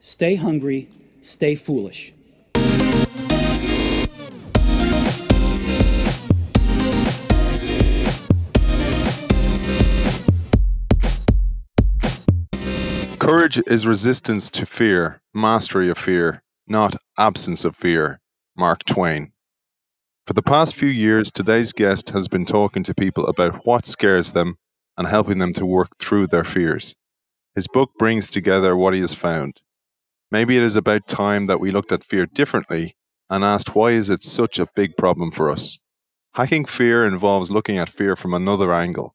Stay hungry, stay foolish. Courage is resistance to fear, mastery of fear, not absence of fear. Mark Twain. For the past few years, today's guest has been talking to people about what scares them and helping them to work through their fears. His book brings together what he has found. Maybe it is about time that we looked at fear differently and asked, why is it such a big problem for us? Hacking fear involves looking at fear from another angle.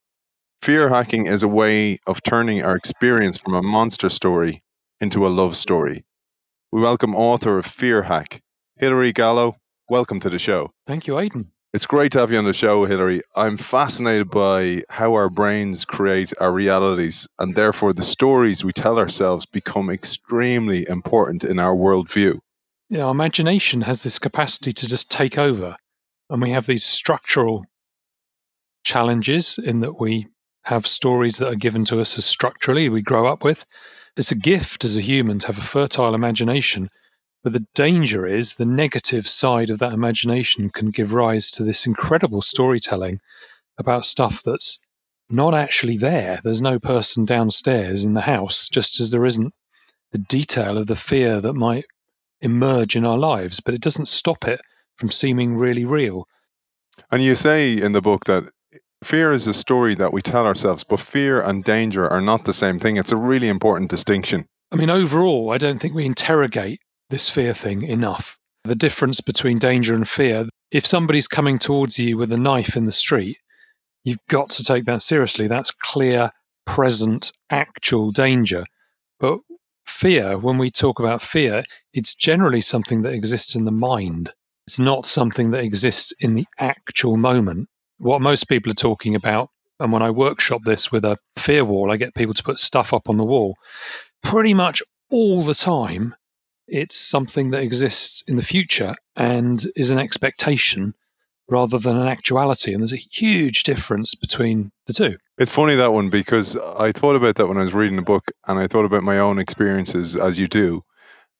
Fear hacking is a way of turning our experience from a monster story into a love story. We welcome author of Fear Hack, Hilary Gallo. Welcome to the show. Thank you, Aidan. It's great to have you on the show, Hilary. I'm fascinated by how our brains create our realities, and therefore the stories we tell ourselves become extremely important in our worldview. Yeah, our imagination has this capacity to just take over, and we have these structural challenges in that we have stories that are given to us as structurally we grow up with. It's a gift as a human to have a fertile imagination, but the danger is the negative side of that imagination can give rise to this incredible storytelling about stuff that's not actually there. There's no person downstairs in the house, just as there isn't the detail of the fear that might emerge in our lives, but it doesn't stop it from seeming really real. And you say in the book that fear is a story that we tell ourselves, but fear and danger are not the same thing. It's a really important distinction. I mean, overall, I don't think we interrogate this fear thing enough. The difference between danger and fear, if somebody's coming towards you with a knife in the street, you've got to take that seriously. That's clear, present, actual danger. But fear, when we talk about fear, it's generally something that exists in the mind. It's not something that exists in the actual moment. What most people are talking about, and when I workshop this with a fear wall, I get people to put stuff up on the wall. Pretty much all the time, it's something that exists in the future and is an expectation rather than an actuality. And there's a huge difference between the two. It's funny, that one, because I thought about that when I was reading the book, and I thought about my own experiences, as you do.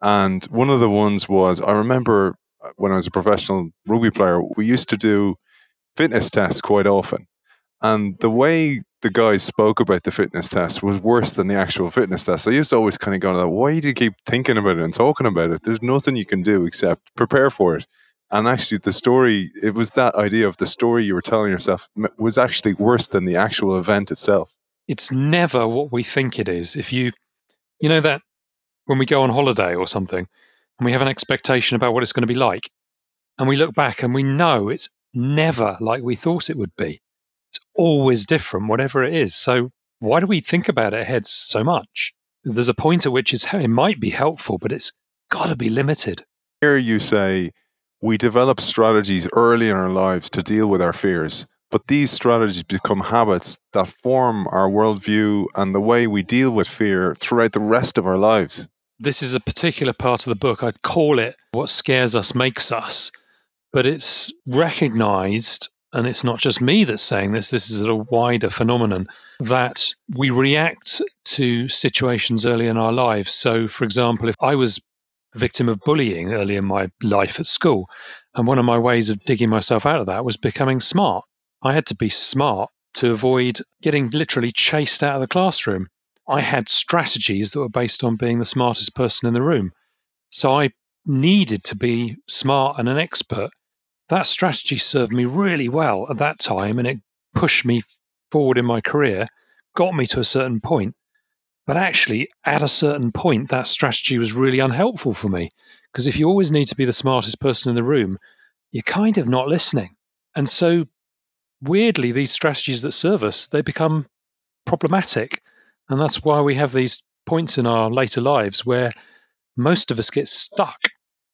And one of the ones was, I remember when I was a professional rugby player, we used to do fitness tests quite often. And the way the guys spoke about the fitness test was worse than the actual fitness test. I used to always kind of go, why do you keep thinking about it and talking about it? There's nothing you can do except prepare for it. And actually the story, it was that idea of the story you were telling yourself was actually worse than the actual event itself. It's never what we think it is. If you know that when we go on holiday or something and we have an expectation about what it's going to be like, and we look back and we know it's never like we thought it would be. It's always different, whatever it is. So why do we think about it ahead so much? There's a point at which it might be helpful, but it's got to be limited. Here you say, we develop strategies early in our lives to deal with our fears, but these strategies become habits that form our worldview and the way we deal with fear throughout the rest of our lives. This is a particular part of the book. I'd call it What Scares Us Makes Us, but it's recognized, and it's not just me that's saying this is a wider phenomenon, that we react to situations early in our lives. So, for example, if I was a victim of bullying early in my life at school, and one of my ways of digging myself out of that was becoming smart. I had to be smart to avoid getting literally chased out of the classroom. I had strategies that were based on being the smartest person in the room. So I needed to be smart and an expert. That strategy served me really well at that time, and it pushed me forward in my career, got me to a certain point. But actually, at a certain point, that strategy was really unhelpful for me, because if you always need to be the smartest person in the room, you're kind of not listening. And so, weirdly, these strategies that serve us, they become problematic. And that's why we have these points in our later lives where most of us get stuck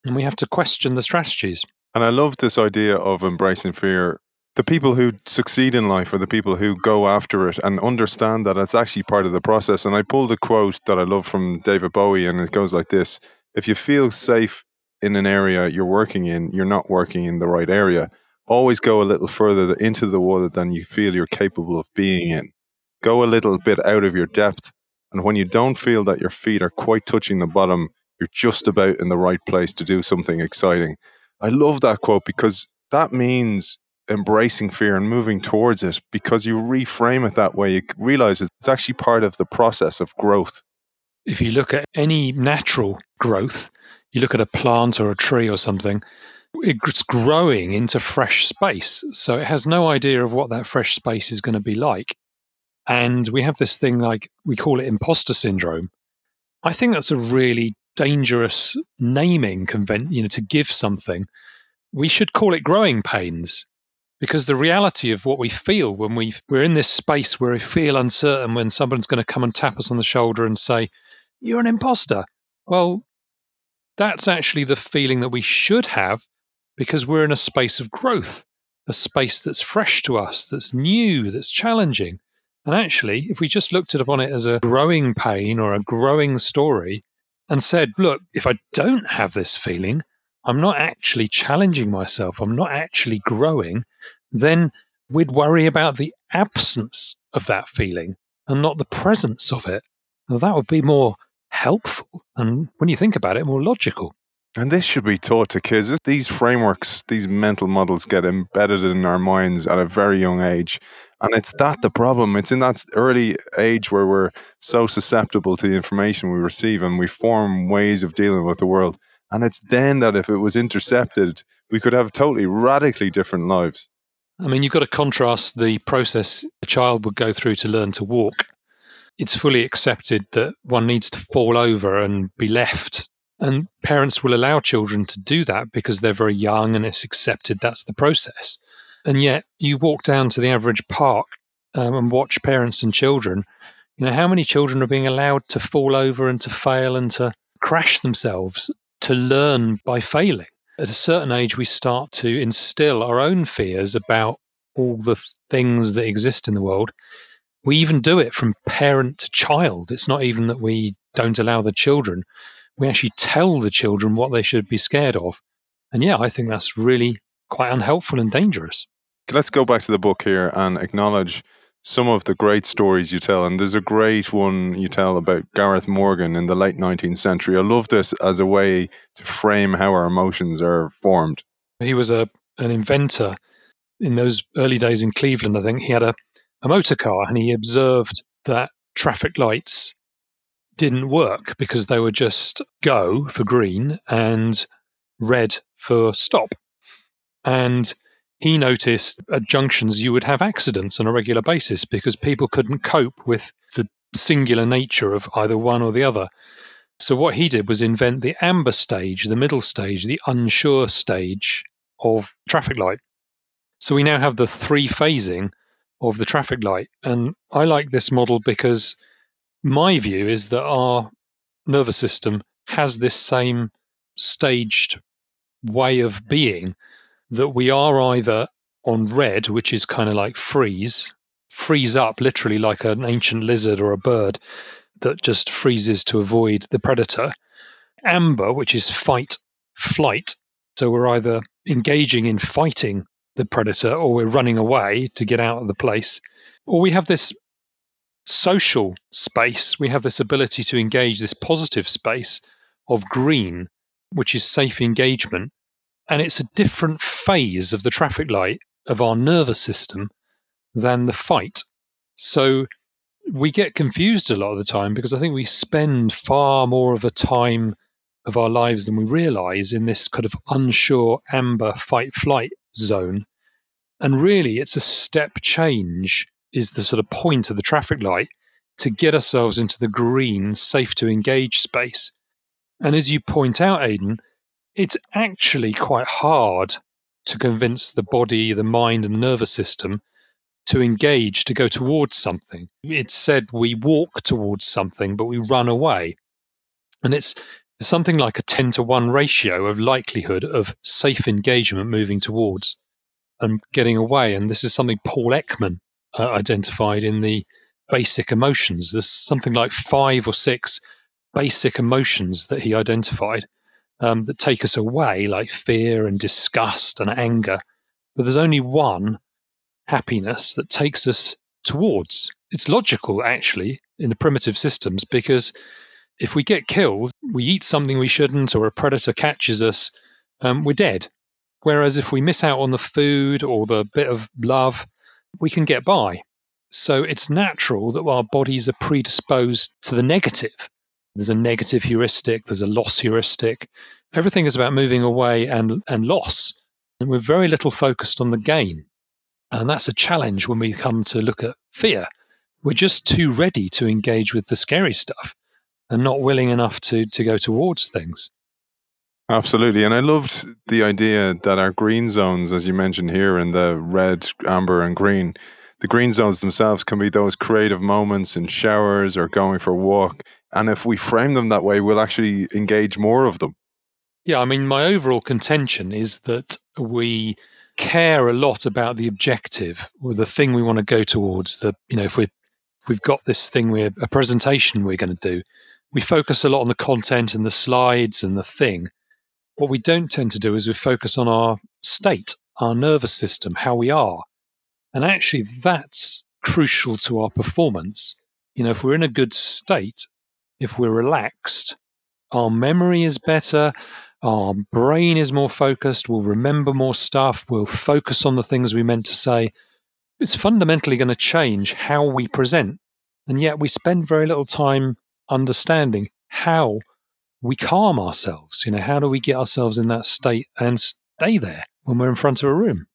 and we have to question the strategies. And I love this idea of embracing fear. The people who succeed in life are the people who go after it and understand that it's actually part of the process. And I pulled a quote that I love from David Bowie, and it goes like this: if you feel safe in an area you're working in, you're not working in the right area. Always go a little further into the water than you feel you're capable of being in. Go a little bit out of your depth. And when you don't feel that your feet are quite touching the bottom, you're just about in the right place to do something exciting. I love that quote because that means embracing fear and moving towards it, because you reframe it that way. You realize it's actually part of the process of growth. If you look at any natural growth, you look at a plant or a tree or something, it's growing into fresh space. So it has no idea of what that fresh space is going to be like. And we have this thing, like we call it imposter syndrome. I think that's a really dangerous naming convention, to give something. We should call it growing pains, because the reality of what we feel when we're in this space where we feel uncertain, when someone's going to come and tap us on the shoulder and say, "You're an imposter." Well, that's actually the feeling that we should have, because we're in a space of growth, a space that's fresh to us, that's new, that's challenging. And actually, if we just looked upon it as a growing pain or a growing story and said, look, if I don't have this feeling, I'm not actually challenging myself, I'm not actually growing, then we'd worry about the absence of that feeling and not the presence of it. Well, that would be more helpful, and when you think about it, more logical. And this should be taught to kids. These frameworks, these mental models get embedded in our minds at a very young age. And it's that the problem. It's in that early age where we're so susceptible to the information we receive and we form ways of dealing with the world. And it's then that if it was intercepted, we could have totally radically different lives. I mean, you've got to contrast the process a child would go through to learn to walk. It's fully accepted that one needs to fall over and be left. And parents will allow children to do that because they're very young and it's accepted that's the process. And yet you walk down to the average park and watch parents and children. How many children are being allowed to fall over and to fail and to crash themselves, to learn by failing? At a certain age, we start to instill our own fears about all the things that exist in the world. We even do it from parent to child. It's not even that we don't allow the children. We actually tell the children what they should be scared of. And yeah, I think that's really quite unhelpful and dangerous. Let's go back to the book here and acknowledge some of the great stories you tell. And there's a great one you tell about Gareth Morgan in the late 19th century. I love this as a way to frame how our emotions are formed. He was an inventor in those early days in Cleveland. I think he had a motor car, and he observed that traffic lights didn't work because they were just go for green and red for stop. And he noticed at junctions you would have accidents on a regular basis because people couldn't cope with the singular nature of either one or the other. So what he did was invent the amber stage, the middle stage, the unsure stage of traffic light. So we now have the three phasing of the traffic light. And I like this model because my view is that our nervous system has this same staged way of being, that we are either on red, which is kind of like freeze up literally like an ancient lizard or a bird that just freezes to avoid the predator. Amber, which is fight, flight. So we're either engaging in fighting the predator or we're running away to get out of the place. Or we have this social space. We have this ability to engage this positive space of green, which is safe engagement. And it's a different phase of the traffic light of our nervous system than the fight. So we get confused a lot of the time because I think we spend far more of a time of our lives than we realize in this kind of unsure amber fight flight zone. And really, it's a step change is the sort of point of the traffic light to get ourselves into the green, safe to engage space. And as you point out, Aidan, it's actually quite hard to convince the body, the mind, and the nervous system to engage, to go towards something. It's said we walk towards something, but we run away. And it's something like a 10-to-1 ratio of likelihood of safe engagement moving towards and getting away. And this is something Paul Ekman identified in the basic emotions. There's something like 5 or 6 basic emotions that he identified that take us away, like fear and disgust and anger. But there's only one, happiness, that takes us towards. It's logical, actually, in the primitive systems, because If we get killed, we eat something we shouldn't, or a predator catches us, we're dead. Whereas if we miss out on the food or the bit of love, we can get by. So it's natural that our bodies are predisposed to the negative. There's a negative heuristic, there's a loss heuristic. Everything is about moving away and loss. And we're very little focused on the gain. And that's a challenge when we come to look at fear. We're just too ready to engage with the scary stuff and not willing enough to go towards things. Absolutely. And I loved the idea that our green zones, as you mentioned here, in the red, amber, and green, the green zones themselves can be those creative moments in showers or going for a walk. And if we frame them that way, we'll actually engage more of them. Yeah, I mean, my overall contention is that we care a lot about the objective or the thing we want to go towards. If we've got this thing, a presentation we're going to do, we focus a lot on the content and the slides and the thing. What we don't tend to do is we focus on our state, our nervous system, how we are. And actually, that's crucial to our performance. If we're in a good state, if we're relaxed, our memory is better, our brain is more focused, we'll remember more stuff, we'll focus on the things we meant to say. It's fundamentally going to change how we present. And yet we spend very little time understanding how we calm ourselves. How do we get ourselves in that state and stay there when we're in front of a room?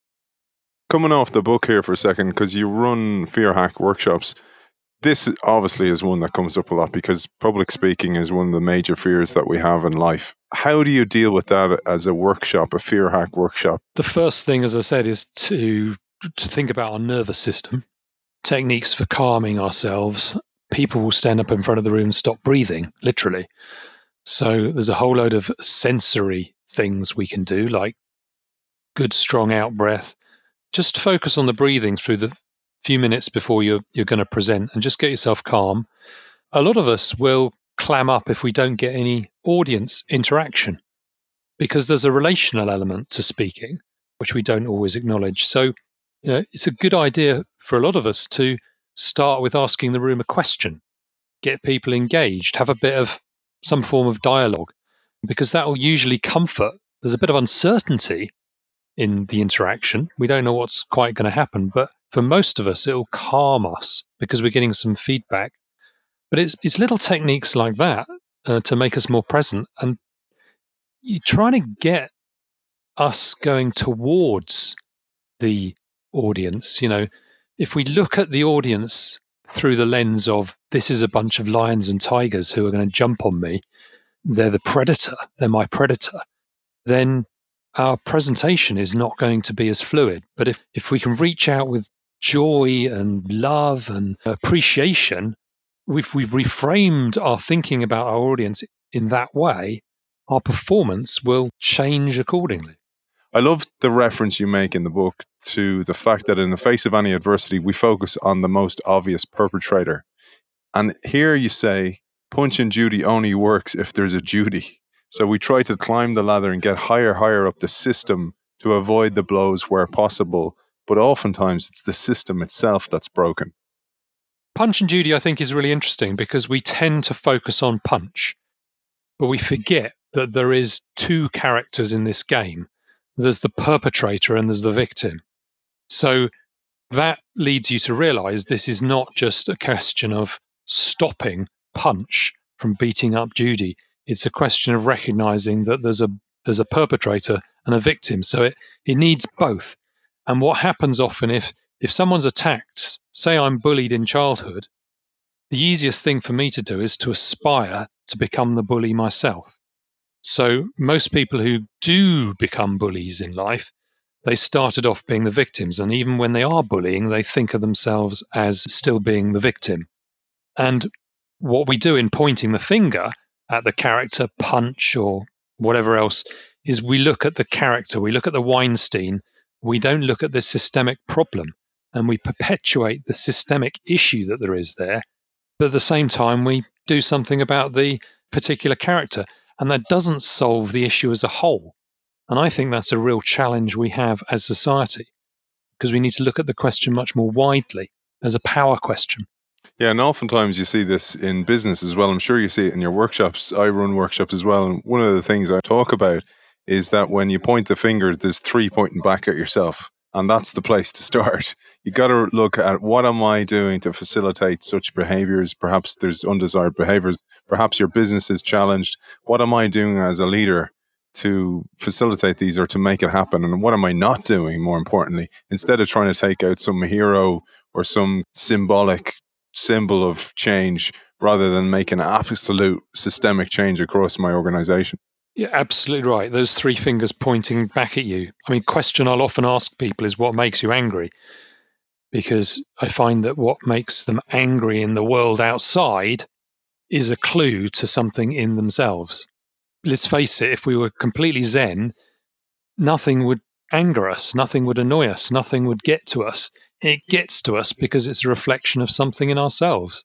Coming off the book here for a second, because you run fear hack workshops, this obviously is one that comes up a lot because public speaking is one of the major fears that we have in life. How do you deal with that as a workshop, a fear hack workshop? The first thing, as I said, is to think about our nervous system, techniques for calming ourselves. People will stand up in front of the room and stop breathing, literally. So there's a whole load of sensory things we can do, like good, strong out breath. Just focus on the breathing through the few minutes before you're going to present and just get yourself calm. A lot of us will clam up if we don't get any audience interaction because there's a relational element to speaking, which we don't always acknowledge. So it's a good idea for a lot of us to start with asking the room a question, get people engaged, have a bit of some form of dialogue, because that will usually comfort. There's a bit of uncertainty in the interaction. We don't know what's quite going to happen, but for most of us, it'll calm us because we're getting some feedback. But it's little techniques like that to make us more present, and you're trying to get us going towards the audience. If we look at the audience through the lens of this is a bunch of lions and tigers who are going to jump on me, they're the predator, they're my predator, then our presentation is not going to be as fluid. But if we can reach out with joy and love and appreciation, if we've reframed our thinking about our audience in that way, our performance will change accordingly. I love the reference you make in the book to the fact that in the face of any adversity, we focus on the most obvious perpetrator. And here you say, Punch and Judy only works if there's a Judy. So we try to climb the ladder and get higher up the system to avoid the blows where possible. But oftentimes it's the system itself that's broken. Punch and Judy, I think, is really interesting because we tend to focus on Punch, but we forget that there is two characters in this game. There's the perpetrator and there's the victim. So that leads you to realize this is not just a question of stopping Punch from beating up Judy. It's a question of recognizing that there's a perpetrator and a victim. So it needs both. And what happens often if someone's attacked, say I'm bullied in childhood, the easiest thing for me to do is to aspire to become the bully myself. So most people who do become bullies in life, they started off being the victims. And even when they are bullying, they think of themselves as still being the victim. And what we do in pointing the finger at the character Punch or whatever else is we look at the character, we look at the Weinstein, we don't look at the systemic problem, and we perpetuate the systemic issue that there is there. But at the same time, we do something about the particular character, and that doesn't solve the issue as a whole. And I think that's a real challenge we have as society, because we need to look at the question much more widely as a power question. Yeah, and oftentimes you see this in business as well. I'm sure you see it in your workshops. I run workshops as well. And one of the things I talk about is that when you point the finger, there's three pointing back at yourself. And that's the place to start. You got to look at, what am I doing to facilitate such behaviors? Perhaps there's undesired behaviors. Perhaps your business is challenged. What am I doing as a leader to facilitate these or to make it happen? And what am I not doing, more importantly, instead of trying to take out some hero or some symbolic symbol of change rather than make an absolute systemic change across my organization? You're absolutely right. Those three fingers pointing back at you. I mean, question I'll often ask people is, what makes you angry? Because I find that what makes them angry in the world outside is a clue to something in themselves. Let's face it, if we were completely zen, nothing would anger us, nothing would annoy us, nothing would get to us. It gets to us because it's a reflection of something in ourselves.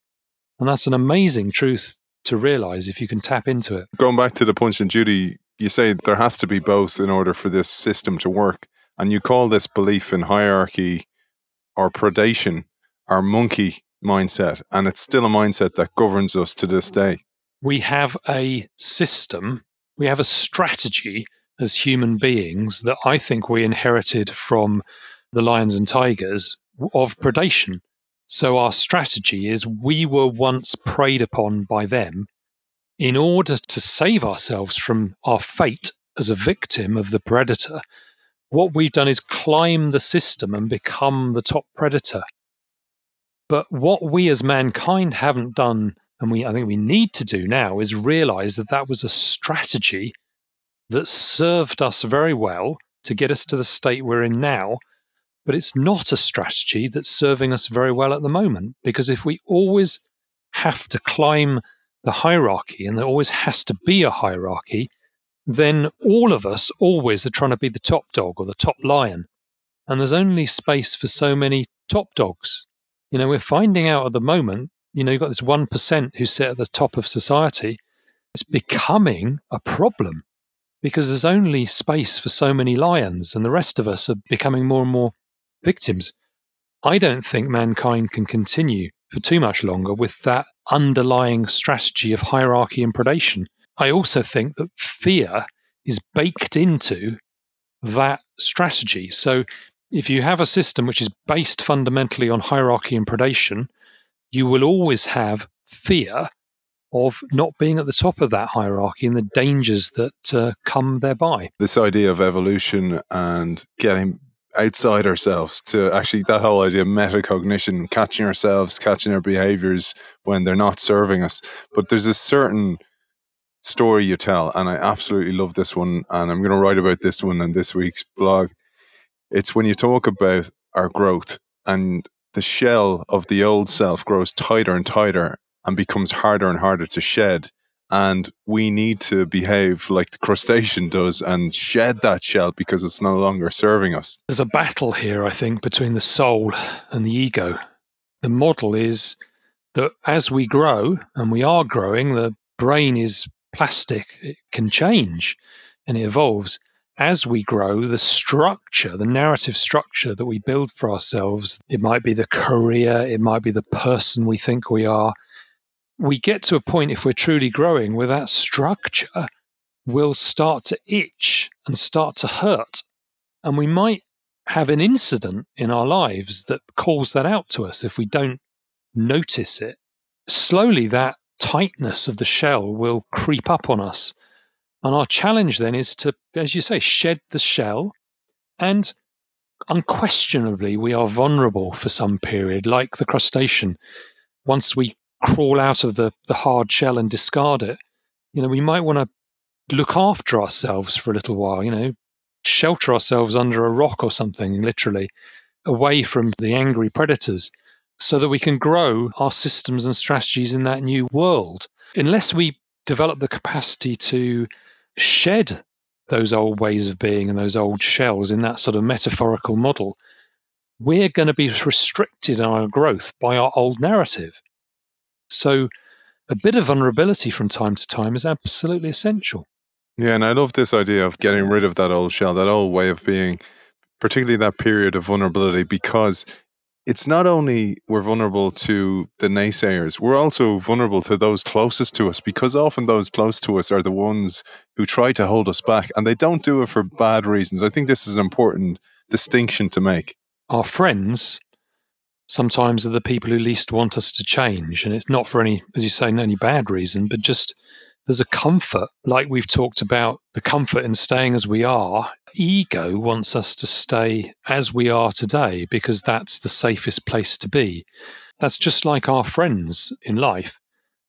And that's an amazing truth to realize if you can tap into it. Going back to the Punch and Judy, you say there has to be both in order for this system to work. And you call this belief in hierarchy or predation our monkey mindset. And it's still a mindset that governs us to this day. We have a system, we have a strategy as human beings that I think we inherited from the lions and tigers of predation. So our strategy is, we were once preyed upon by them. In order to save ourselves from our fate as a victim of the predator, what we've done is climb the system and become the top predator. But what we as mankind haven't done, and I think we need to do now, is realize that that was a strategy that served us very well to get us to the state we're in now. But it's not a strategy that's serving us very well at the moment, because if we always have to climb the hierarchy, and there always has to be a hierarchy, then all of us always are trying to be the top dog or the top lion. And there's only space for so many top dogs. We're finding out at the moment, you've got this 1% who sit at the top of society. It's becoming a problem because there's only space for so many lions, and the rest of us are becoming more and more victims. I don't think mankind can continue for too much longer with that underlying strategy of hierarchy and predation. I also think that fear is baked into that strategy. So if you have a system which is based fundamentally on hierarchy and predation, you will always have fear of not being at the top of that hierarchy and the dangers that come thereby. This idea of evolution and getting outside ourselves, to actually, that whole idea of metacognition, catching ourselves, catching our behaviors when they're not serving us. But there's a certain story you tell, and I absolutely love this one, and I'm going to write about this one in this week's blog. It's when you talk about our growth, and the shell of the old self grows tighter and tighter and becomes harder and harder to shed. And we need to behave like the crustacean does and shed that shell because it's no longer serving us. There's a battle here, I think, between the soul and the ego. The model is that as we grow, and we are growing, the brain is plastic, it can change and it evolves. As we grow, the structure, the narrative structure that we build for ourselves, it might be the career, it might be the person we think we are. We get to a point, if we're truly growing, where that structure will start to itch and start to hurt. And we might have an incident in our lives that calls that out to us if we don't notice it. Slowly, that tightness of the shell will creep up on us. And our challenge then is to, as you say, shed the shell. And unquestionably, we are vulnerable for some period, like the crustacean. Once we crawl out of the hard shell and discard it, we might want to look after ourselves for a little while, shelter ourselves under a rock or something, literally, away from the angry predators, so that we can grow our systems and strategies in that new world. Unless we develop the capacity to shed those old ways of being and those old shells in that sort of metaphorical model, we're going to be restricted in our growth by our old narrative. So a bit of vulnerability from time to time is absolutely essential. Yeah, and I love this idea of getting rid of that old shell, that old way of being, particularly that period of vulnerability, because it's not only we're vulnerable to the naysayers, we're also vulnerable to those closest to us, because often those close to us are the ones who try to hold us back, and they don't do it for bad reasons. I think this is an important distinction to make. Our friends sometimes are the people who least want us to change, and it's not for any, as you say, any bad reason, but just there's a comfort, like we've talked about, the comfort in staying as we are. Ego wants us to stay as we are today because that's the safest place to be. That's just like our friends in life.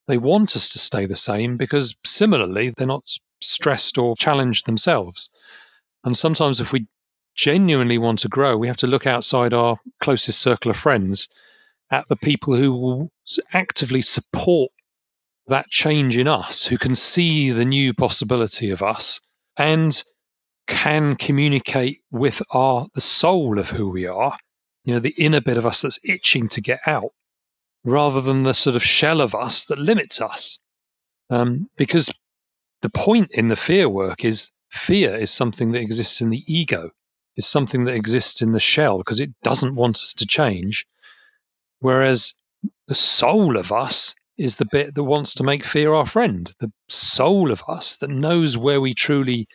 They want us to stay the same because similarly, they're not stressed or challenged themselves. And sometimes if we genuinely want to grow, we have to look outside our closest circle of friends at the people who will actively support that change in us, who can see the new possibility of us and can communicate with the soul of who we are, the inner bit of us that's itching to get out, rather than the sort of shell of us that limits us. Because the point in the fear work is fear is something that exists in the ego. It's something that exists in the shell because it doesn't want us to change. Whereas the soul of us is the bit that wants to make fear our friend. The soul of us that knows where we truly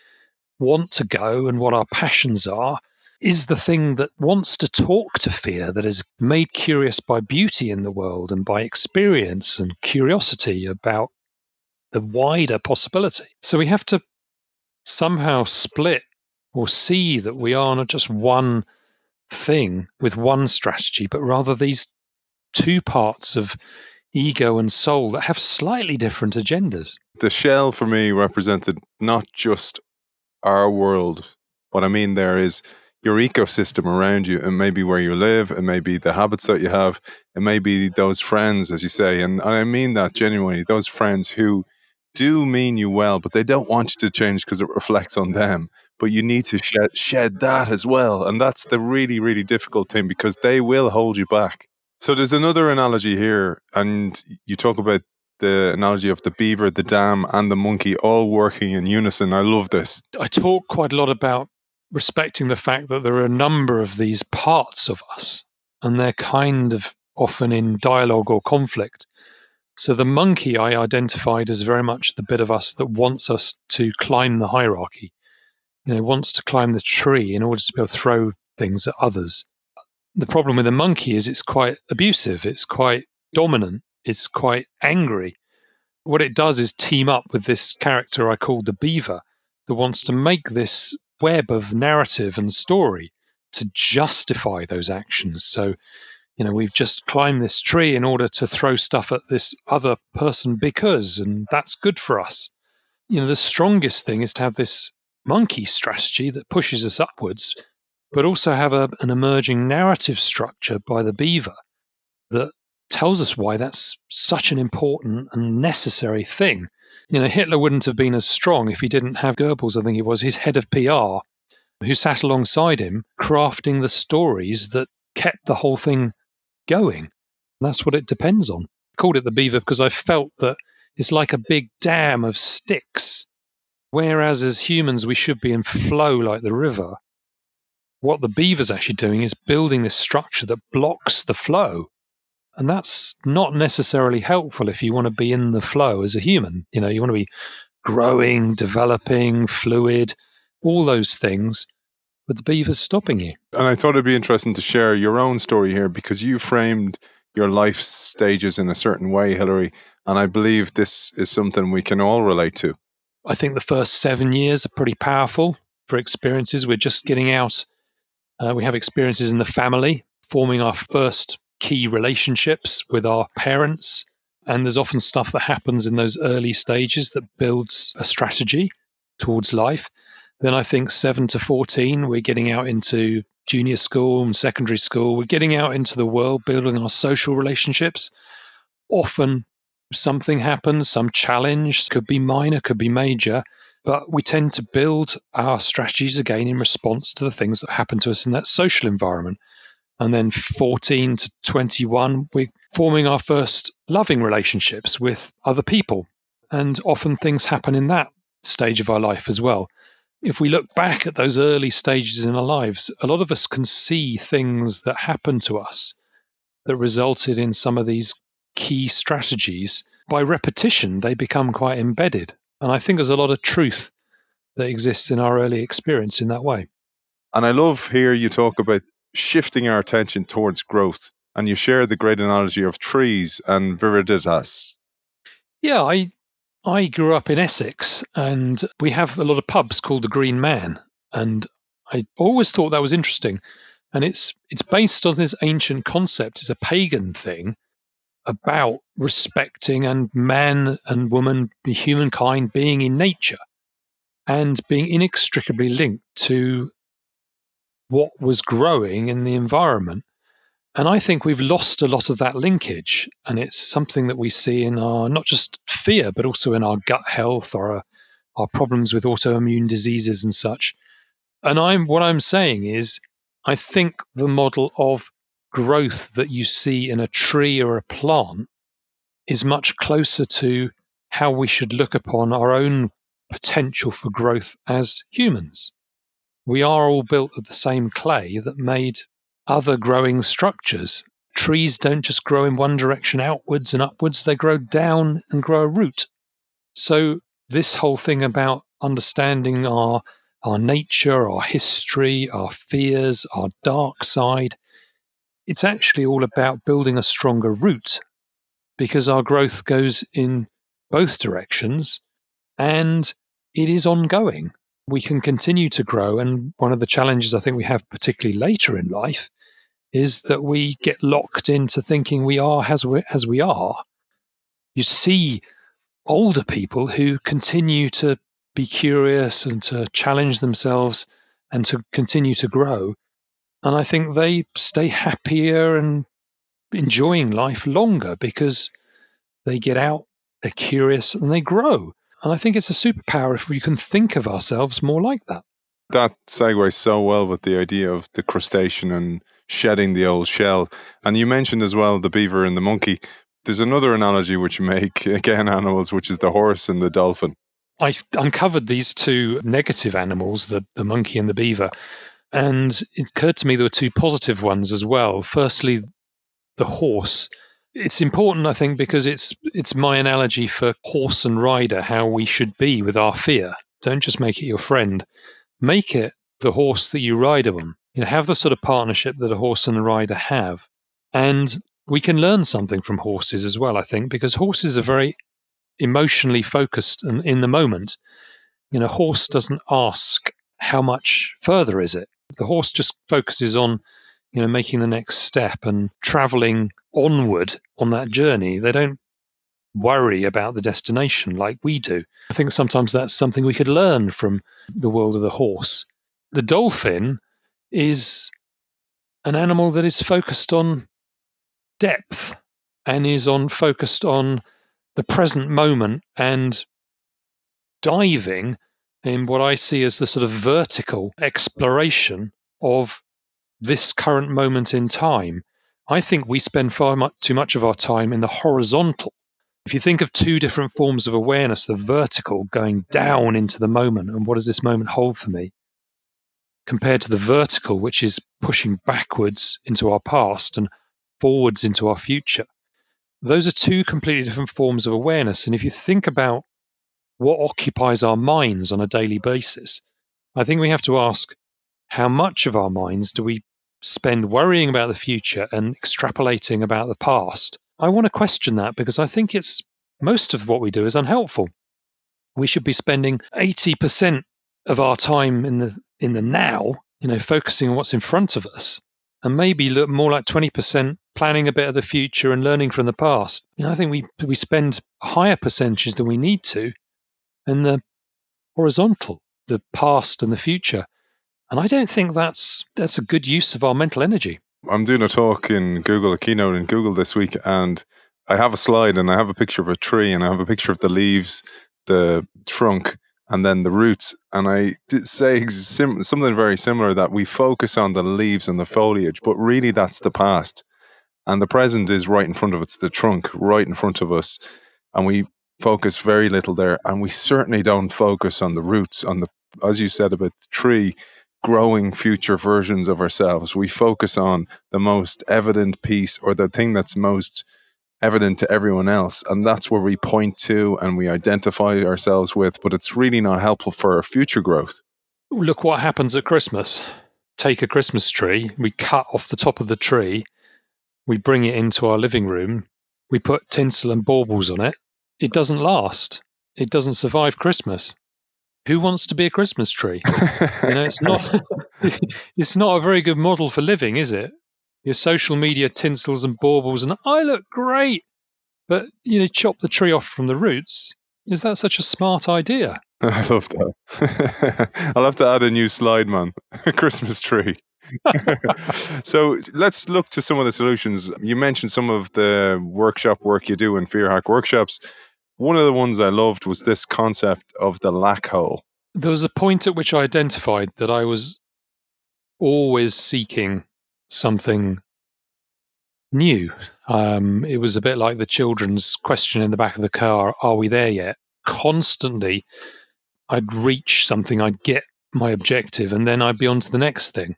want to go and what our passions are is the thing that wants to talk to fear, that is made curious by beauty in the world and by experience and curiosity about the wider possibility. So we have to somehow split or see that we are not just one thing with one strategy, but rather these two parts of ego and soul that have slightly different agendas. The shell for me represented not just our world. What I mean there is your ecosystem around you, and maybe where you live, and maybe the habits that you have, and maybe those friends, as you say. And I mean that genuinely, those friends who do mean you well, but they don't want you to change because it reflects on them. But you need to shed that as well. And that's the really, really difficult thing, because they will hold you back. So there's another analogy here, and you talk about the analogy of the beaver, the dam, and the monkey all working in unison. I love this. I talk quite a lot about respecting the fact that there are a number of these parts of us, and they're kind of often in dialogue or conflict. So the monkey I identified as very much the bit of us that wants us to climb the hierarchy, wants to climb the tree in order to be able to throw things at others. The problem with the monkey is it's quite abusive, it's quite dominant, it's quite angry. What it does is team up with this character I call the beaver that wants to make this web of narrative and story to justify those actions. So, we've just climbed this tree in order to throw stuff at this other person because, and that's good for us. The strongest thing is to have this monkey strategy that pushes us upwards, but also have an emerging narrative structure by the beaver that tells us why that's such an important and necessary thing. Hitler wouldn't have been as strong if he didn't have Goebbels, I think it was, his head of PR, who sat alongside him crafting the stories that kept the whole thing going. And that's what it depends on. I called it the beaver because I felt that it's like a big dam of sticks, whereas as humans we should be in flow like the river. What the beaver's actually doing is building this structure that blocks the flow. And that's not necessarily helpful if you want to be in the flow as a human. You want to be growing, developing, fluid, all those things, but the beaver's stopping you. And I thought it'd be interesting to share your own story here, because you framed your life stages in a certain way, Hilary. And I believe this is something we can all relate to. I think the first 7 years are pretty powerful for experiences. We're just getting out. We have experiences in the family, forming our first key relationships with our parents. And there's often stuff that happens in those early stages that builds a strategy towards life. Then I think 7 to 14, we're getting out into junior school and secondary school. We're getting out into the world, building our social relationships. Often something happens, some challenge, could be minor, could be major, but we tend to build our strategies again in response to the things that happen to us in that social environment. And then 14 to 21, we're forming our first loving relationships with other people. And often things happen in that stage of our life as well. If we look back at those early stages in our lives, a lot of us can see things that happen to us that resulted in some of these key strategies. By repetition, they become quite embedded. And I think there's a lot of truth that exists in our early experience in that way. And I love here you talk about shifting our attention towards growth. And you share the great analogy of trees and viriditas. Yeah, I grew up in Essex, and we have a lot of pubs called the Green Man. And I always thought that was interesting. And it's based on this ancient concept. It's a pagan thing about respecting and man and woman, humankind being in nature and being inextricably linked to what was growing in the environment. And I think we've lost a lot of that linkage. And it's something that we see in our, not just fear, but also in our gut health or our problems with autoimmune diseases and such. And what I'm saying is, I think the model of growth that you see in a tree or a plant is much closer to how we should look upon our own potential for growth as humans. We are all built of the same clay that made other growing structures. Trees don't just grow in one direction outwards and upwards, they grow down and grow a root. So this whole thing about understanding our nature, our history, our fears, our dark side, it's actually all about building a stronger root, because our growth goes in both directions and it is ongoing. We can continue to grow. And one of the challenges I think we have, particularly later in life, is that we get locked into thinking we are as we are. You see older people who continue to be curious and to challenge themselves and to continue to grow. And I think they stay happier and enjoying life longer because they get out, they're curious, and they grow. And I think it's a superpower if we can think of ourselves more like that. That segues so well with the idea of the crustacean and shedding the old shell. And you mentioned as well the beaver and the monkey. There's another analogy which you make, again, animals, which is the horse and the dolphin. I uncovered these two negative animals, the monkey and the beaver, and it occurred to me there were two positive ones as well. Firstly, the horse. It's important, I think, because it's my analogy for horse and rider, how we should be with our fear. Don't just make it your friend. Make it the horse that you ride on. Have the sort of partnership that a horse and a rider have. And we can learn something from horses as well, I think, because horses are very emotionally focused and in the moment. A horse doesn't ask how much further is it. The horse just focuses on making the next step and traveling onward on that journey. They don't worry about the destination like we do. I think sometimes that's something we could learn from the world of the horse. The dolphin is an animal that is focused on depth and is focused on the present moment and diving in what I see as the sort of vertical exploration of this current moment in time. I think we spend too much of our time in the horizontal. If you think of two different forms of awareness, the vertical going down into the moment and what does this moment hold for me, compared to the vertical, which is pushing backwards into our past and forwards into our future. Those are two completely different forms of awareness. And if you think about what occupies our minds on a daily basis, I think we have to ask, how much of our minds do we spend worrying about the future and extrapolating about the past? I want to question that because I think most of what we do is unhelpful. We should be spending 80% of our time in the now, focusing on what's in front of us, and maybe look more like 20% planning a bit of the future and learning from the past. I think we spend higher percentages than we need to in the horizontal, the past and the future. And I don't think that's a good use of our mental energy. I'm doing a talk in Google, a keynote in Google this week, and I have a slide and I have a picture of a tree and I have a picture of the leaves, the trunk, and then the roots. And I did say something very similar, that we focus on the leaves and the foliage, but really that's the past. And the present is right in front of us, the trunk right in front of us. And we focus very little there. And we certainly don't focus on the roots, as you said about the tree. growing future versions of ourselves. We focus on the most evident piece or the thing that's most evident to everyone else. And that's where we point to and we identify ourselves with, but it's really not helpful for our future growth. Look what happens at Christmas. Take a Christmas tree, we cut off the top of the tree, we bring it into our living room, we put tinsel and baubles on it. It doesn't last. It doesn't survive Christmas. Who wants to be a Christmas tree? It's not it's not a very good model for living, is it? Your social media tinsels and baubles and I look great. But chop the tree off from the roots. Is that such a smart idea? I love that. I'll have to add a new slide, man. A Christmas tree. So let's look to some of the solutions. You mentioned some of the workshop work you do in Fear Hack workshops. One of the ones I loved was this concept of the lack hole. There was a point at which I identified that I was always seeking something new. It was a bit like the children's question in the back of the car, are we there yet? Constantly, I'd reach something, I'd get my objective, and then I'd be on to the next thing.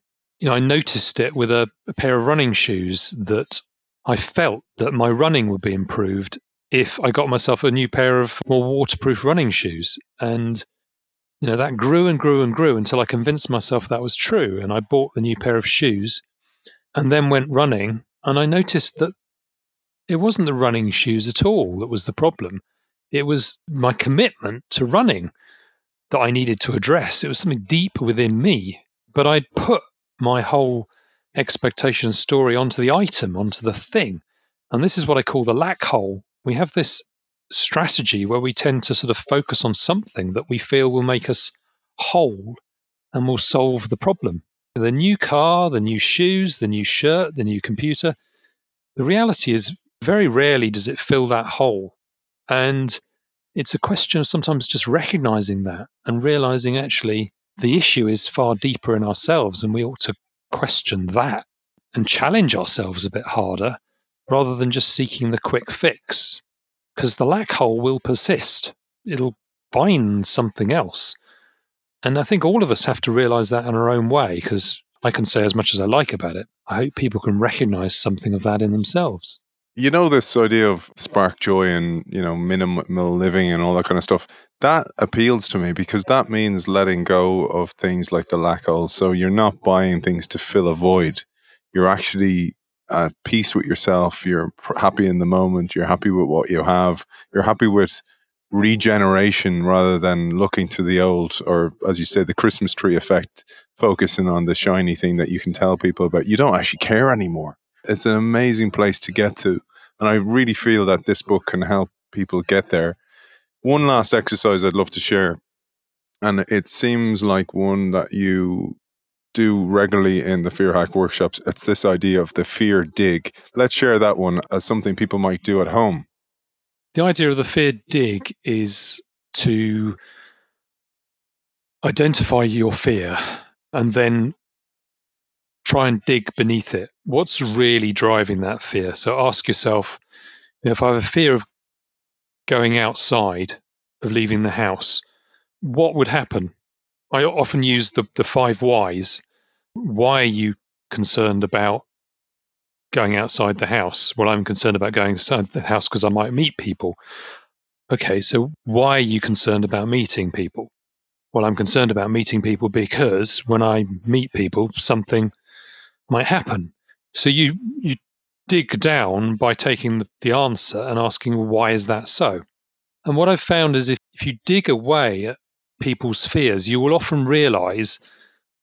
I noticed it with a pair of running shoes that I felt that my running would be improved if I got myself a new pair of more waterproof running shoes. And that grew and grew and grew until I convinced myself that was true. And I bought the new pair of shoes and then went running. And I noticed that it wasn't the running shoes at all that was the problem. It was my commitment to running that I needed to address. It was something deep within me. But I'd put my whole expectation story onto the item, onto the thing. And this is what I call the lack hole. We have this strategy where we tend to sort of focus on something that we feel will make us whole and will solve the problem. The new car, the new shoes, the new shirt, the new computer. The reality is very rarely does it fill that hole. And it's a question of sometimes just recognizing that and realizing actually the issue is far deeper in ourselves and we ought to question that and challenge ourselves a bit harder rather than just seeking the quick fix. Because the lack hole will persist. It'll find something else. And I think all of us have to realize that in our own way, because I can say as much as I like about it. I hope people can recognize something of that in themselves. This idea of spark joy and, minimal living and all that kind of stuff, that appeals to me because that means letting go of things like the lack hole. So you're not buying things to fill a void. You're actually at peace with yourself. You're happy in the moment. You're happy with what you have. You're happy with regeneration rather than looking to the old, or as you say, the Christmas tree effect, focusing on the shiny thing that you can tell people about. You don't actually care anymore. It's an amazing place to get to. And I really feel that this book can help people get there. One last exercise I'd love to share, and it seems like one that you do regularly in the Fear Hack workshops. It's this idea of the fear dig. Let's share that one as something people might do at home. The idea of the fear dig is to identify your fear and then try and dig beneath it. What's really driving that fear? So ask yourself, if I have a fear of going outside, of leaving the house, what would happen? I often use the 5 whys. Why are you concerned about going outside the house? Well, I'm concerned about going outside the house because I might meet people. Okay, so why are you concerned about meeting people? Well, I'm concerned about meeting people because when I meet people, something might happen. So you dig down by taking the answer and asking, well, why is that so? And what I've found is if you dig away at people's fears, you will often realize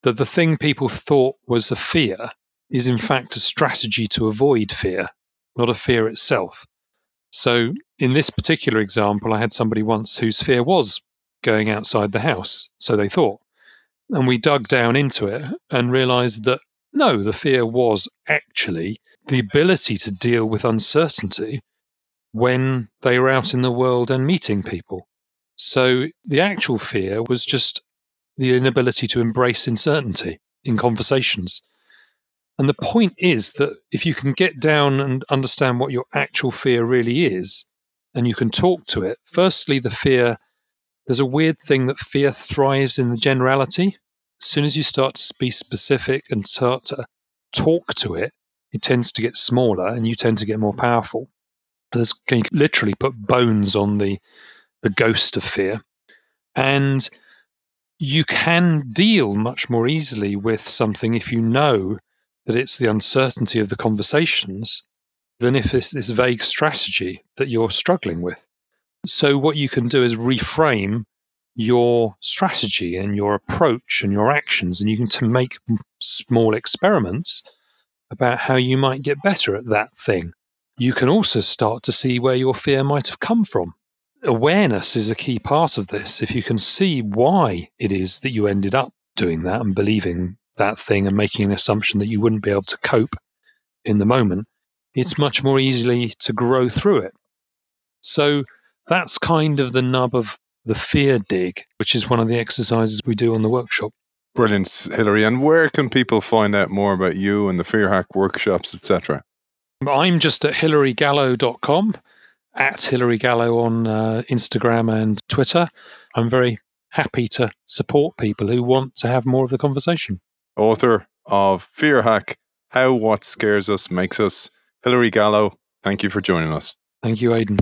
that the thing people thought was a fear is in fact a strategy to avoid fear, not a fear itself. So in this particular example, I had somebody once whose fear was going outside the house, so they thought. And we dug down into it and realized that no, the fear was actually the ability to deal with uncertainty when they were out in the world and meeting people. So the actual fear was just the inability to embrace uncertainty in conversations. And the point is that if you can get down and understand what your actual fear really is, and you can talk to it, firstly, the fear, there's a weird thing that fear thrives in the generality. As soon as you start to be specific and start to talk to it, it tends to get smaller and you tend to get more powerful. You can literally put bones on the ghost of fear. And you can deal much more easily with something if you know that it's the uncertainty of the conversations than if it's this vague strategy that you're struggling with. So what you can do is reframe your strategy and your approach and your actions, and you can make small experiments about how you might get better at that thing. You can also start to see where your fear might have come from. Awareness is a key part of this. If you can see why it is that you ended up doing that and believing that thing and making an assumption that you wouldn't be able to cope in the moment, it's much more easily to grow through it. So that's kind of the nub of the fear dig, which is one of the exercises we do on the workshop. Brilliant, Hilary. And where can people find out more about you and the Fear Hack workshops, etc.? I'm just at hilarygallo.com, at Hilary Gallo on Instagram and Twitter. I'm very happy to support people who want to have more of the conversation. Author of Fear Hack, How What Scares Us Makes Us. Hilary Gallo, thank you for joining us. Thank you, Aidan.